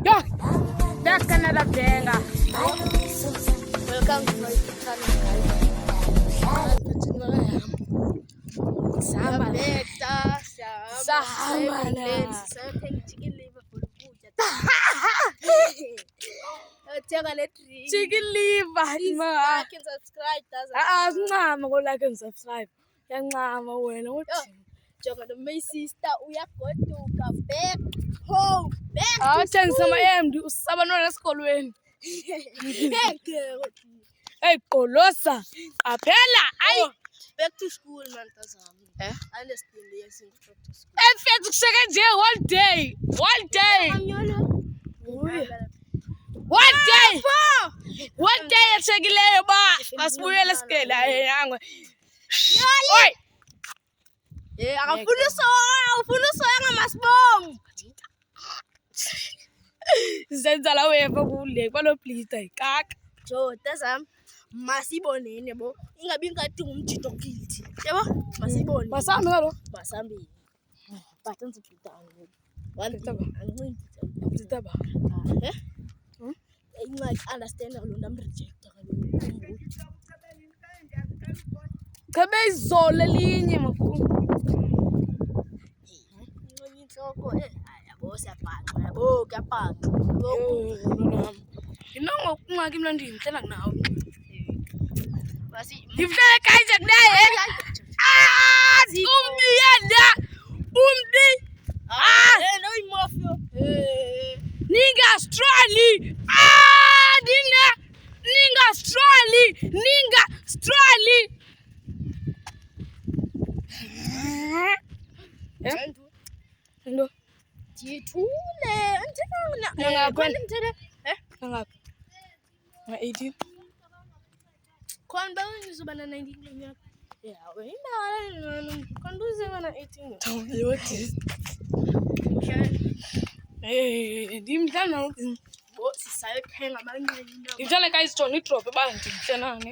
Yo, back another banger. Welcome to my channel. Chicken liver. Subscribe. Go like and subscribe. Wena uthi. Jonga my sister uyagoduka back home. Awuthengisa ama-MD usabantwana esikolweni. Hey Golosa. Qaphela. Ayi. Back to school man tazami. Understand yes back to school. Efethu kusheke nje all day. One day. One day ethekileyo ba asibuyele esikela yangwe. Oi. Akafuna usoya ngamasibongo. Zenza la weva kule kwalo please ayikaka. Jo tazami masibonene bo ingabi ngathi ngumjito guilty. Yebo masibone. Masambe ngalo. Masambe. Batanza kitanga. Zitaba. Like understand alona reject Kabe izolo elinye makhulu. Inhloko yabo siyabhaqa yabo kuyabhaqa. Inongo kungaki mina ndimhlela nawe. Basi Ngifike kanje kunaye. Umbi yenda. Umbi. no imofio. Ninga strolly. Ninga strolly. Ndo. Jithule Ngapha. Ngapha. 18. Khona uzoba na 19 leminyaka. Wena khona uzoba na 18. Yothi. Ndimdlala Bo sisayothenga abancane. ngidlala guys John drop ebandi mhlanane.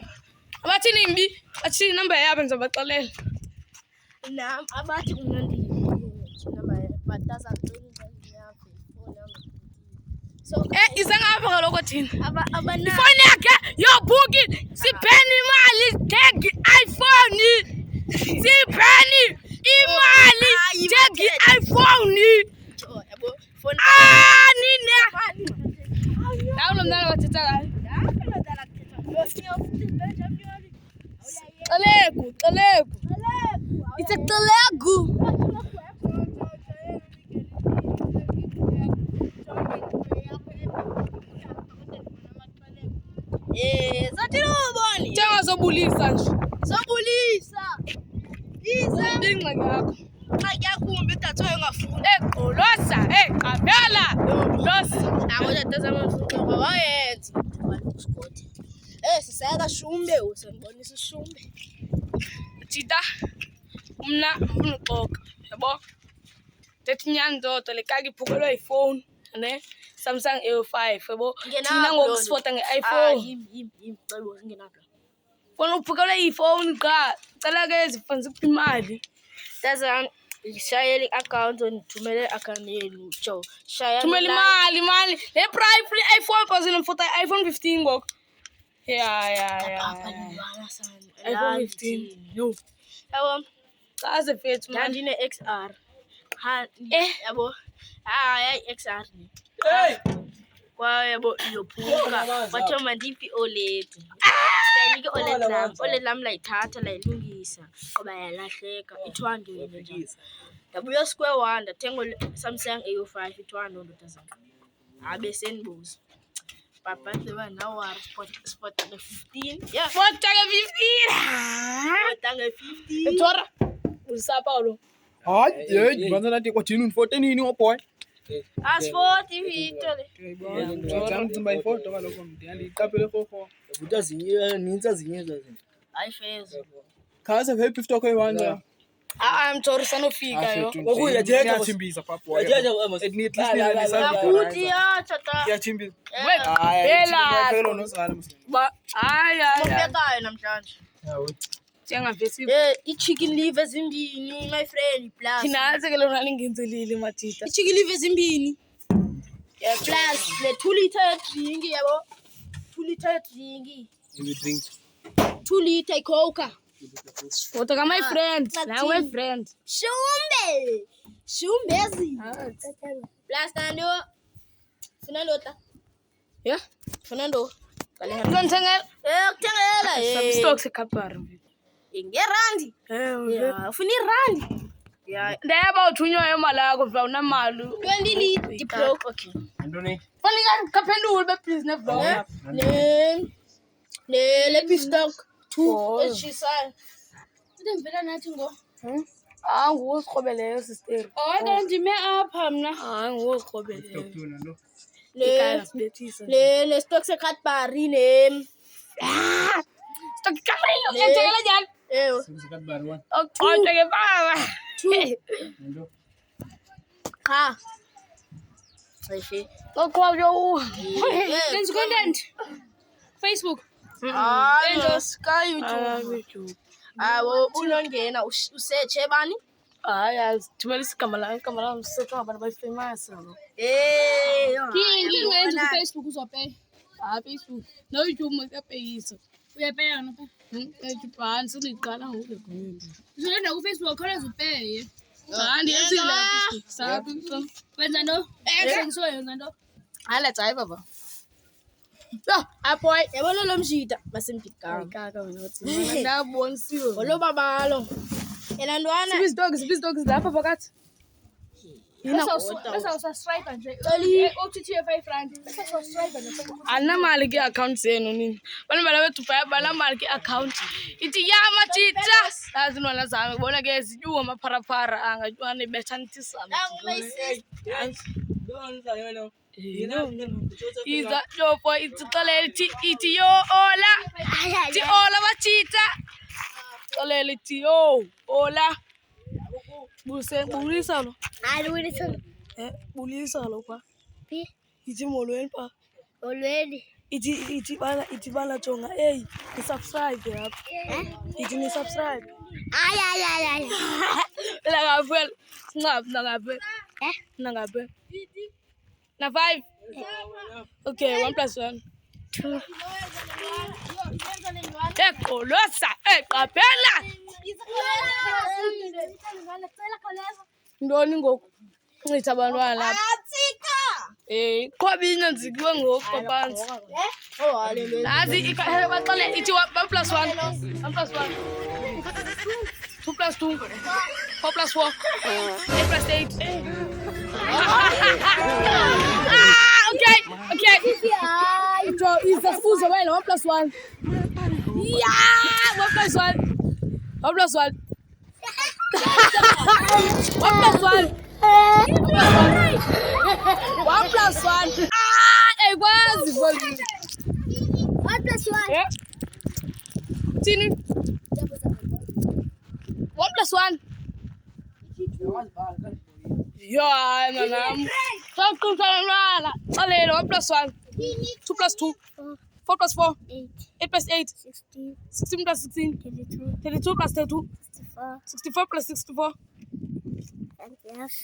Abathini imbi, athi number yabo ngizabaxelela. Nam abathi umnandi number bataza so Ize ngapha ngaloko thina. abana Phone yakhe yobhuki sipheni imali tag iPhone. Sipheni imali tag iPhone. yabo phone Nina. Nawu lo mntana wathetha kahle. Xelegu. It's a xelegu. Sathini Thenga sobulisa nje. sobulisa iza Ingxaki yakho. ayakumbi idatha engafuni Golosa, qaphela. Golosa. ngoja tazama mfuko wayenza Scott sisayaka shumbe usembonisa shumbe Tita. Mna unoxoka, yabo. Tethi nyandodo lekaki iphukelwe iPhone, ne? Samsung A05, yabo. Thina ngokusifota nge-iPhone. yim cebo nginapha Fona uphukelwe iPhone qha. Cela ke zifanele kuphi imali. tazama shayela i-account onithumele i-account yenu jo shayela Thumela imali. Le price free iPhone phose nimfota iPhone 15 ngoku. Yeah. iPhone 15. Yo. yabo Xa sefethu man. ndine XR yabo XR kwa yabo iyophuka wathi mandiphi OLED Nike OLED lam layithatha layilungisa ngoba yalahleka i200 nje ndabuya square one ndathenga Samsung A05 i200 tazama abe senibuza papa seba now spot 15 yeah Fota ke 15. tanga 15 Tora. Usa Paulo. Hayi, manje nathi kwathini unifoto nini boy? As40 Victor. Ngicamba ifoto kaloko ndiyandiqaphele khokho. Utazinyela ninza zinyeza zini. Ayifeza. Khasa vhe 50 okho iwanja. I'm sorry sanofika yo. Ngokuya jetha Ngiyachimbiza papa. Jetha amos. At least nisa. Akuthi ya chata. Ngiyachimbiza. Wait. Phela Phela. nozala msini. Ba hayi. Ngiyakayo namhlanje. Jenga vesi. I-chicken liver ezimbini my friend plus. Thina ke lona lingenzelile matita. I-chicken liver ezimbini. plus ne-2 liter yedrinki yabo. 2 liter yedrinki. You drink. 2 liter icoca. Utoka my friend. Now my friend. Shumbezi. Plus nando. Fernando ta. Yeah. Fernando. Uzontengela. Kuthengela. Stocks ekapara. Ngerandi. Yeah, ufuna irandi. Yeah. Ndayaba uthunywa imali yakho vla unamali. 20 liter bro. Okay. Antoni? Fanele kaphendule be business vlog. Le pistock 2 Oh. eshisayo. Ndivela nathi ngo. Ah, ngusikhobeleyo sister. Kanti ndime apha mna. Ah, ngusikhobeleyo. Le stock se-Cadbury ne. Stock kamrilo yenzekela njani? Ewe. Sukat baruan. Oqothe ke baba. Nando. Cha. Ayishe. Oqotho. Lenza content. Facebook. Ka YouTube. Unongena usearch bani? Hayi, thumela igama lami sisethe abantu bayifamous lo. Ngingenza ku-Facebook uzopay. Ah, Facebook. No YouTube makapeyisa. Uyapeya ngapha. YouTube hansi uliqala ngoku legunya. Uzoyenda ku-Facebook khona uzopay. Handi yenzile Facebook. Sabi. Wenza ndo? Yenza ndo? Hala tsayi baba. So, apoy. Yabona lo mshita basemphikanga. Kaka wena uthi mina ndabonisiwe. Olo babalo. Yena ntwana. Sibis dogs lapha phakathi. Bese usubscribe nje. OTT 5 rand. Bese usubscribe nje. Anamali ke account zenu nini. Bani bala bethu bala mali ke account. Ithi yama tita. Yazi nona zami kubona ke zityuwa amapharapara angatyiwane bethanithisa. Iza jopo itsixolele ithi yo ola. Ithi ola batita. Xolele ithi yo ola. Bulisa lo. Bulisa lo pa. Ithi molweni pa. Already. Ithi bala jonga. Hey, subscribe yapha. Ithi ni subscribe. Ay. La ngaphe. Ncap ngaphe. Ngaphe. Na 5. Okay, 1 + 1. 2. Ekolosa, eqaphela. Ndoni ngoku? Ncitha abantwana lapha. Qhoba inyanzikiwe ngoku phansi. Nazi baxele ithi 1 + 1. 1 + 1. 2 + 2. 4 + 4. 8 + 8. Okay. It's a full away. 1 + 1. Yeah, 1 + 1. 1 + 1. 1 + 1. 1 + 1. It was. 1 + 1. Yeah. Tini. 1 + 1. Yeah, manam. Talk to 1 + 1. 2 + 2. 4 + 4. 8 + 8. 16 + 16. 32 + 32. 64 + 64. Yes.